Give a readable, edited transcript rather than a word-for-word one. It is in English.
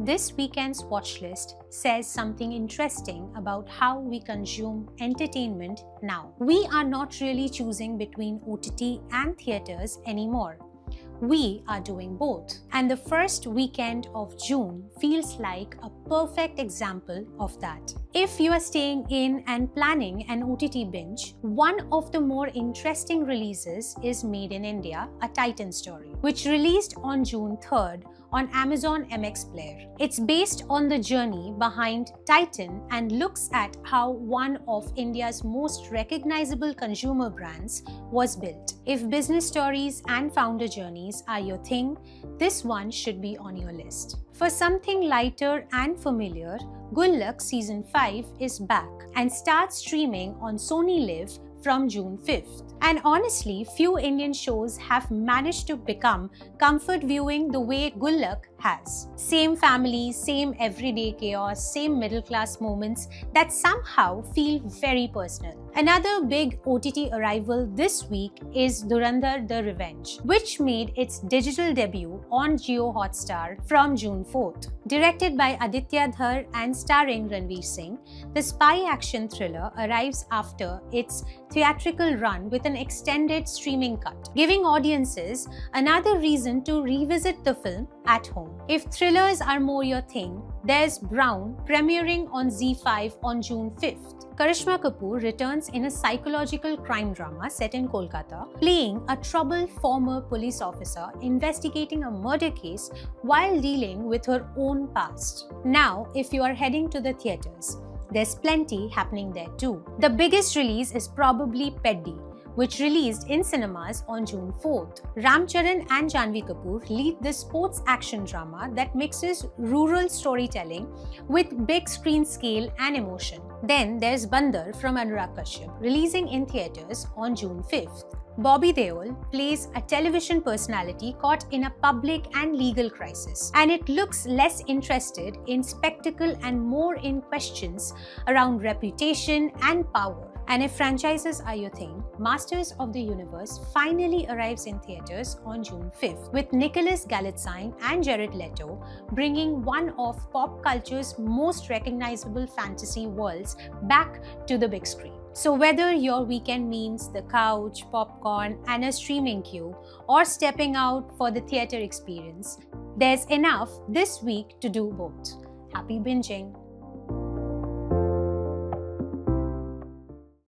This weekend's watch list says something interesting about how we consume entertainment now. We are not really choosing between OTT and theatres anymore. We are doing both. And the first weekend of June feels like a perfect example of that. If you are staying in and planning an OTT binge, one of the more interesting releases is Made in India, A Titan Story, which released on June 3rd on Amazon MX Player. It's based on the journey behind Titan and looks at how one of India's most recognizable consumer brands was built. If business stories and founder journeys are your thing, this one should be on your list. For something lighter and familiar, Gullak Season 5 is back and starts streaming on Sony Live from June 5th. And honestly, few Indian shows have managed to become comfort viewing the way Gullak has. Same family, same everyday chaos, same middle class moments that somehow feel very personal. Another big OTT arrival this week is Dhurandhar The Revenge, which made its digital debut on Jio Hotstar from June 4th. Directed by Aditya Dhar and starring Ranveer Singh, the spy action thriller arrives after its theatrical run with an extended streaming cut, giving audiences another reason to revisit the film at home. If thrillers are more your thing, there's Brown premiering on ZEE5 on June 5th. Karishma Kapoor returns in a psychological crime drama set in Kolkata, playing a troubled former police officer investigating a murder case while dealing with her own past. Now, if you are heading to the theatres, there's plenty happening there too. The biggest release is probably Peddi, which released in cinemas on June 4th. Ram Charan and Janhvi Kapoor lead this sports action drama that mixes rural storytelling with big screen scale and emotion. Then there's Bandar from Anurag Kashyap, releasing in theatres on June 5th. Bobby Deol plays a television personality caught in a public and legal crisis, and it looks less interested in spectacle and more in questions around reputation and power. And if franchises are your thing, Masters of the Universe finally arrives in theatres on June 5th, with Nicholas Galitzine and Jared Leto bringing one of pop culture's most recognizable fantasy worlds back to the big screen. So whether your weekend means the couch, popcorn, and a streaming queue, or stepping out for the theatre experience, there's enough this week to do both. Happy binging!